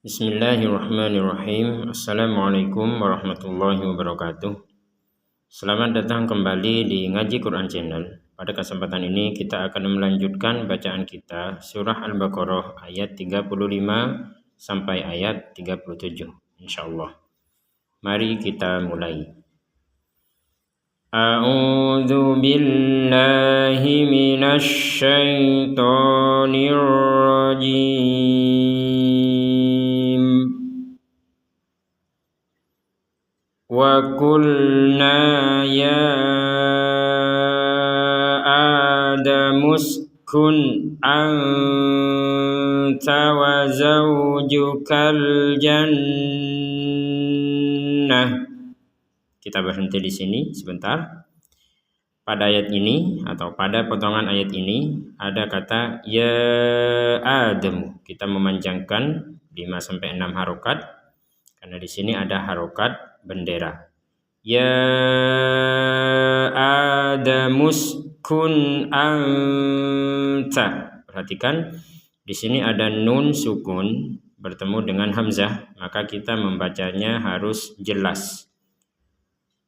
Bismillahirrahmanirrahim. Assalamualaikum warahmatullahi wabarakatuh. Selamat datang kembali di Ngaji Quran Channel. Pada kesempatan ini kita akan melanjutkan bacaan kita surah Al-Baqarah ayat 35 sampai ayat 37 insyaallah. Mari kita mulai. A'udzu billahi minasy syaithanir rajim. Wa qulna ya Adamu uskun anta wa zawjukal jannah. Kita berhenti di sini sebentar. Pada ayat ini atau pada potongan ayat ini ada kata ya Adam. Kita memanjangkan 5 sampai 6 harokat karena di sini ada harokat bendera. Ya Adamus kun anta. Perhatikan di sini ada nun sukun bertemu dengan hamzah, maka kita membacanya harus jelas.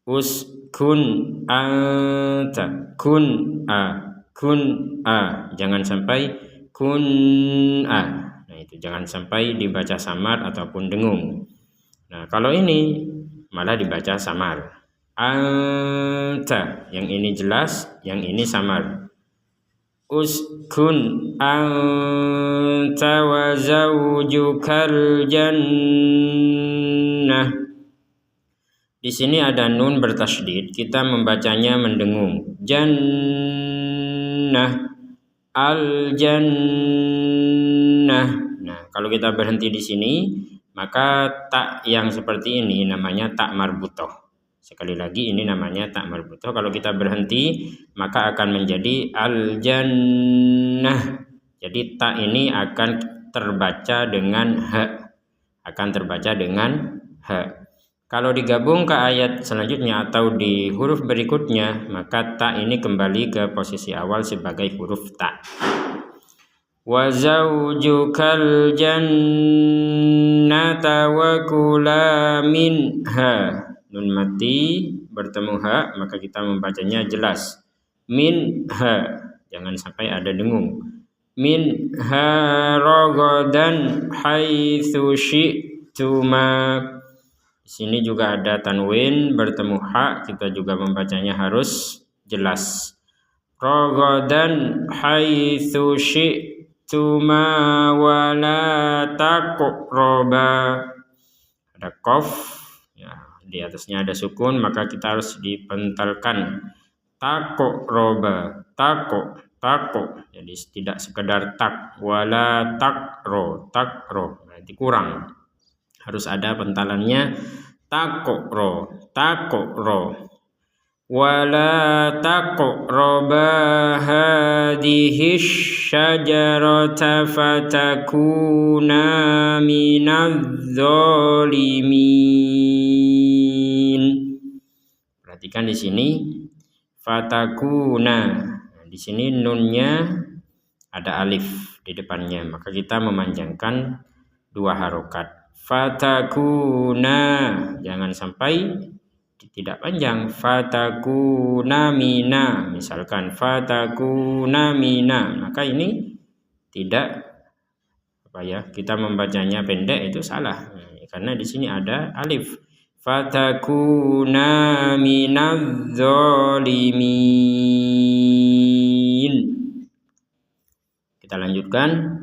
Uskun anta, kun a, jangan sampai kun a. Nah, itu jangan sampai dibaca samar ataupun dengung. Nah, kalau ini malah dibaca samar. Anta, yang ini jelas, yang ini samar. Uskun anta wa zawjukal jannah. Di sini ada nun bertasydid, kita membacanya mendengung. Jannah, al jannah. Nah, kalau kita berhenti di sini, maka tak yang seperti ini namanya tak marbutoh. Sekali lagi ini namanya tak marbutoh. Kalau kita berhenti maka akan menjadi al jannah. Jadi tak ini akan terbaca dengan ha. Akan terbaca dengan ha. Kalau digabung ke ayat selanjutnya atau di huruf berikutnya, maka ta ini kembali ke posisi awal sebagai huruf ta. Wa zawjukal jannata wa kula minha. Nun mati bertemu ha, maka kita membacanya jelas. Minha, jangan sampai ada dengung. Minha ragadan haitsu syi'tuma. Di sini juga ada tanwin bertemu ha, kita juga membacanya harus jelas. Ragadan haitsu syi'tuma wa la taqraba. Ada qaf, ya, di atasnya ada sukun, maka kita harus dipentalkan. Taqraba, taqo. Jadi tidak sekedar tak, wala taqro. Berarti kurang. Harus ada pentalannya. Taqro. Wala taqraba hadhihi syajarata fatakuna minadh-dhalimin. Perhatikan di sini fatakuna. Nah, di sini nunnya ada alif di depannya, maka kita memanjangkan 2 harokat. Fatakuna, jangan sampai tidak panjang. Fatakuna mina, misalkan fatakuna mina, maka ini tidak kita membacanya pendek itu salah, karena di sini ada alif. Fatakuna minadh-dhalimin. Kita lanjutkan.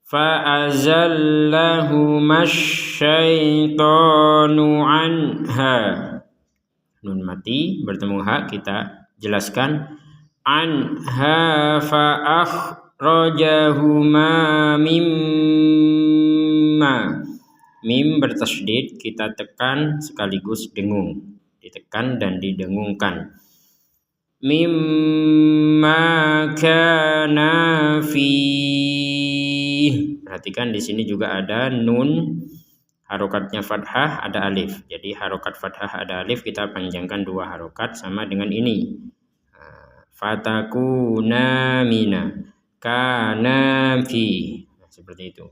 Fa'azallahumasyaitanu anha. Nun mati bertemu ha, kita jelaskan. Anha fa'akhrajahuma mimma. Mim bertasydid, kita tekan sekaligus dengung. Ditekan dan didengungkan. Mimma kana fi. Perhatikan di sini juga ada nun, harokatnya fathah, ada alif. Jadi harokat fathah ada alif, kita panjangkan 2 harokat sama dengan ini. Fatakuna mina kana fi. Seperti itu.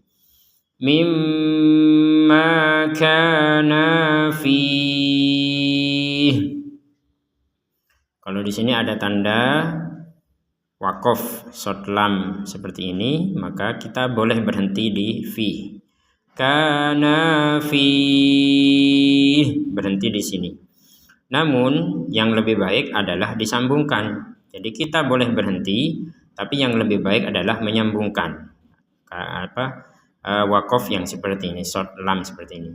mimma kana fih. Kalau di sini ada tanda wakof short lam seperti ini, maka kita boleh berhenti di fi. Kana fi, berhenti di sini. Namun yang lebih baik adalah disambungkan. Jadi kita boleh berhenti, tapi yang lebih baik adalah menyambungkan. Wakof yang seperti ini, short lam seperti ini.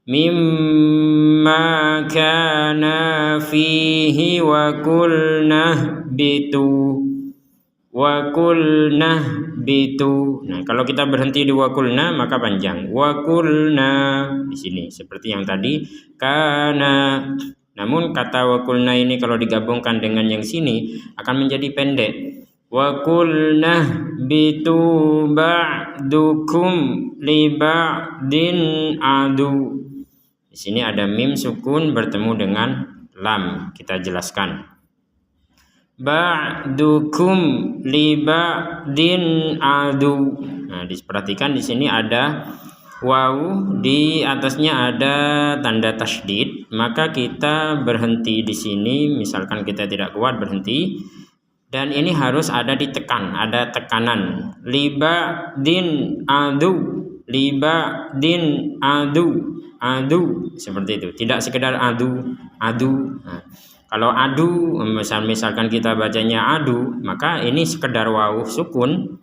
Mimma kana fihi wa kulna bitu. Wakulna bitu. Nah, kalau kita berhenti di wakulna maka panjang. Wakulna di sini seperti yang tadi kana. Namun kata wakulna ini kalau digabungkan dengan yang sini akan menjadi pendek. Wakulna bitu ba'dukum li ba'din adu. Di sini ada mim sukun bertemu dengan lam. Kita jelaskan. Ba'dukum li ba'din adu. Nah, diperhatikan di sini ada waw, di atasnya ada tanda tasydid, maka kita berhenti di sini. Misalkan kita tidak kuat berhenti, dan ini harus ada ditekan, ada tekanan. Li ba'din adu, li ba'din adu, adu seperti itu. Tidak sekedar adu. Nah, kalau adu, misalkan kita bacanya adu, maka ini sekedar waw sukun,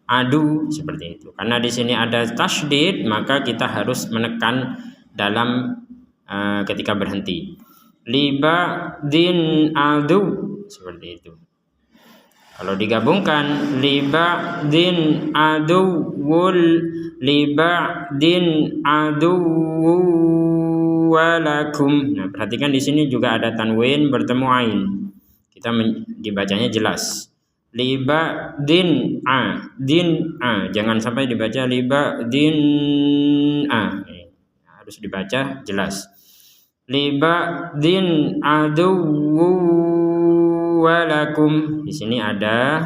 adu seperti itu. Karena di sini ada tasydid, maka kita harus menekan dalam ketika berhenti. Liba din adu seperti itu. Kalau digabungkan liba din adu wul liba din adu walakum. Nah, perhatikan di sini juga ada tanwin bertemu ain. Kita dibacanya jelas. Liba din a, din a. Jangan sampai dibaca liba din a. Harus dibaca jelas. Liba din adu walakum. Di sini ada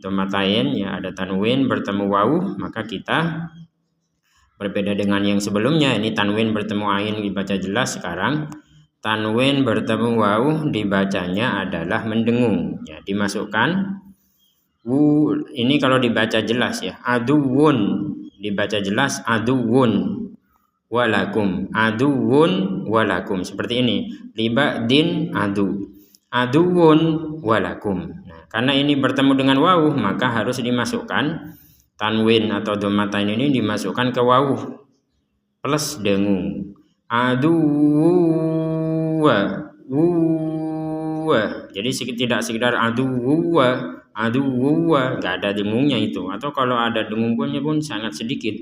domatain, ya, ada tanwin bertemu waw, maka kita berbeda dengan yang sebelumnya. Ini tanwin bertemu ain dibaca jelas. Sekarang tanwin bertemu waw dibacanya adalah mendengung, ya, dimasukkan wu. Ini kalau dibaca jelas, ya, aduwun dibaca jelas, aduwun walakum, aduwun walakum seperti ini. Liba din adu, aduwun walakum. Nah, karena ini bertemu dengan waw, maka harus dimasukkan tanwin atau domatain ini dimasukkan ke waw plus dengung. Aduwa, wuwa. Jadi tidak sekedar aduwa, nggak ada dengungnya itu. Atau kalau ada dengungnya pun sangat sedikit.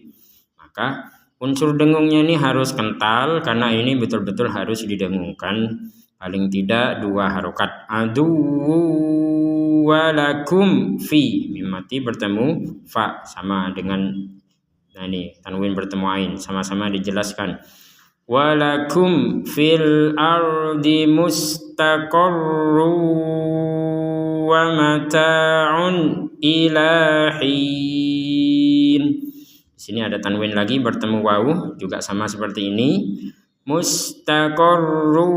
Maka unsur dengungnya ini harus kental, karena ini betul-betul harus didengungkan. Paling tidak 2 harokat. Aduwu walakum fi, mim mati bertemu fa, sama dengan ini tanwin bertemu ain, sama-sama dijelaskan. Walakum fil ardi mustaqarru wa mata'un ilahin. Di sini ada tanwin lagi bertemu waw, juga sama seperti ini. Mustaqarru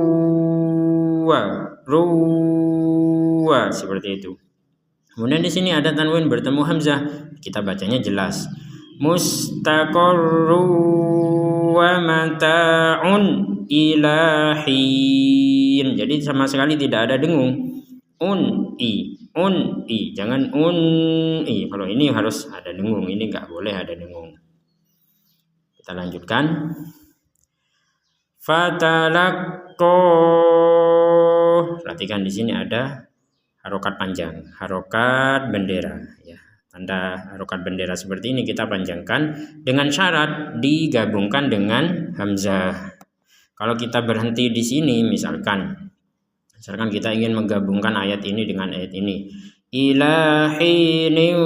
ruwa seperti itu. Kemudian di sini ada tanwin bertemu hamzah, kita bacanya jelas. Mustaqarru wa mata'un ilahin. Jadi sama sekali tidak ada dengung. Un-i, jangan un-i. Kalau ini harus ada dengung, ini enggak boleh ada dengung. Kita lanjutkan. Fatalaqqa. Perhatikan di sini ada harokat panjang, harokat bendera, ya. Tanda harokat bendera seperti ini kita panjangkan dengan syarat digabungkan dengan hamzah. Kalau kita berhenti di sini, misalkan kita ingin menggabungkan ayat ini dengan ayat ini, ilahinin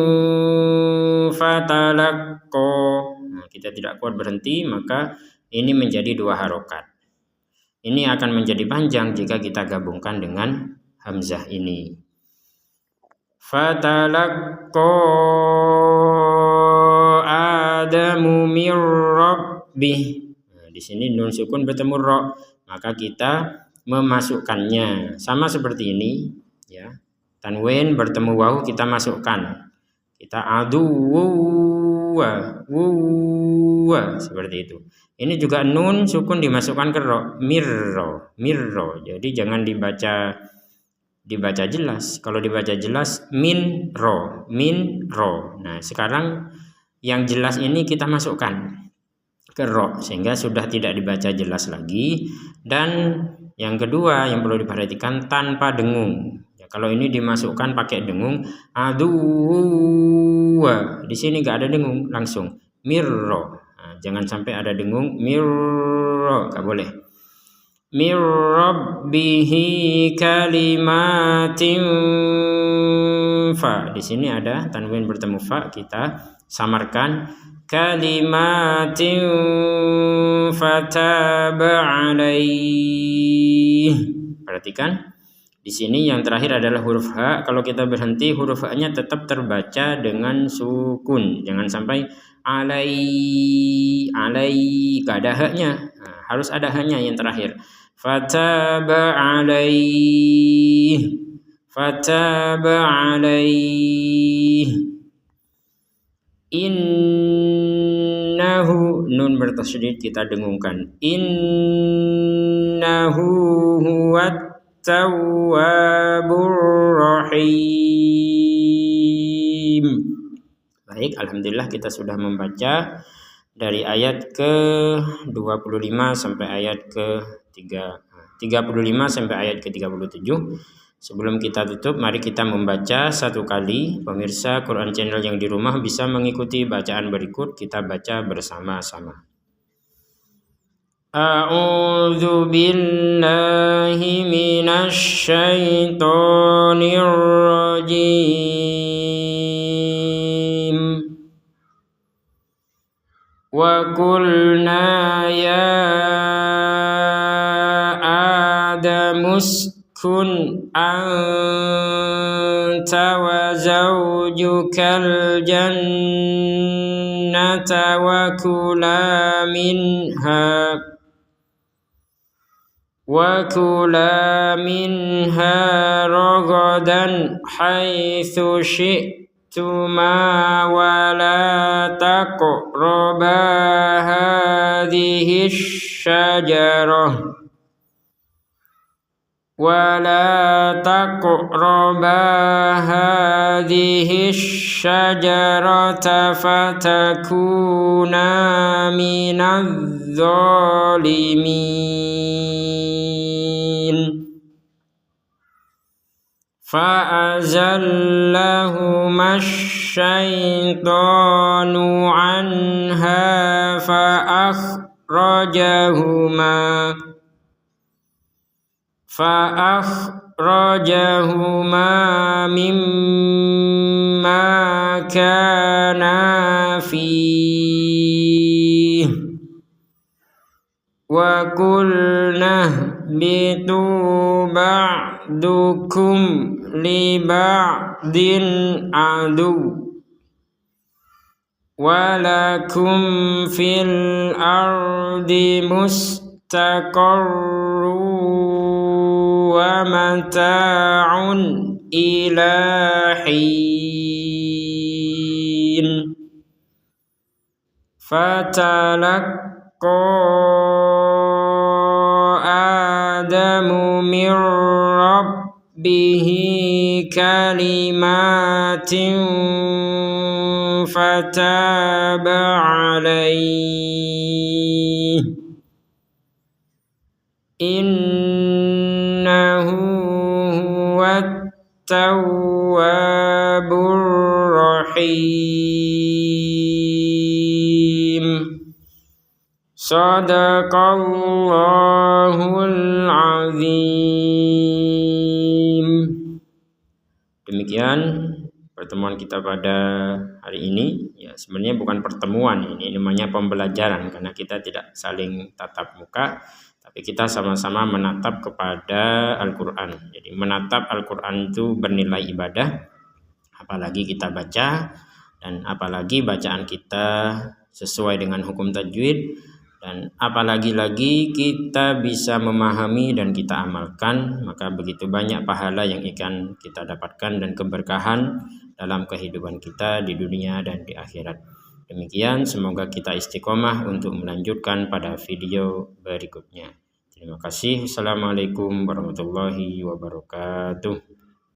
fatalaqqa. Nah, kita tidak kuat berhenti, maka ini menjadi 2 harokat. Ini akan menjadi panjang jika kita gabungkan dengan hamzah ini. Fatalaqqa Adamu mir rabbih. Nah, di sini nun sukun bertemu ro, maka kita memasukkannya sama seperti ini ya. Tanwin bertemu waw kita masukkan. Kita wuwa seperti itu. Ini juga nun sukun dimasukkan ke ro, mirro. Jadi jangan dibaca jelas. Kalau dibaca jelas min ro. Nah, sekarang yang jelas ini kita masukkan ke ro sehingga sudah tidak dibaca jelas lagi. Dan yang kedua yang perlu diperhatikan tanpa dengung. Kalau ini dimasukkan pakai dengung, di sini nggak ada dengung, langsung mirro. Nah, jangan sampai ada dengung, mirro, nggak boleh. Mir rabbihi kalimatin fa. Di sini ada tanwin bertemu fa, kita samarkan kalimatin fataba alaih. Perhatikan. Di sini yang terakhir adalah huruf H. Kalau kita berhenti, huruf H-nya tetap terbaca dengan sukun. Jangan sampai alai, gak ada H-nya. Nah, harus ada H-nya yang terakhir. Fataba alaih. Innahu, nun bertasydid kita dengungkan. Innahu huwat Tawwabur Rahim. Baik, alhamdulillah kita sudah membaca dari ayat ke-25 sampai ayat ke-35 sampai ayat ke-37. Sebelum kita tutup, mari kita membaca satu kali. Pemirsa Quran Channel yang di rumah bisa mengikuti bacaan berikut, kita baca bersama-sama. A'udzu billahi minasy syaithanir rajim. Wa qulna ya Adamu uskun anta wa zawjukal jannata wa kula minha ragadan haitsu syi'tuma wa la taqraba hadhihi syajarata fatakuna minadh zalimin. Fa'azallahuma asyaitanu anha fa'akhrajahuma mimma kana fihi wa qulna bitu ba'dukum li ba'din adu walakum fil ardi mustaqarru wa mata'un ila hin. Adamu min rabbihi kalimatin fataba alaih. Innahu huwat tawwabur rahim. Shadaqallahul azim. Demikian pertemuan kita pada hari ini. Ya, sebenarnya bukan pertemuan, ini namanya pembelajaran karena kita tidak saling tatap muka, tapi kita sama-sama menatap kepada Al-Quran. Jadi menatap Al-Quran itu bernilai ibadah, apalagi kita baca dan apalagi bacaan kita sesuai dengan hukum tajwid, dan apalagi lagi kita bisa memahami dan kita amalkan, maka begitu banyak pahala yang akan kita dapatkan dan keberkahan dalam kehidupan kita di dunia dan di akhirat. Demikian, semoga kita istiqomah untuk melanjutkan pada video berikutnya. Terima kasih. Assalamualaikum warahmatullahi wabarakatuh.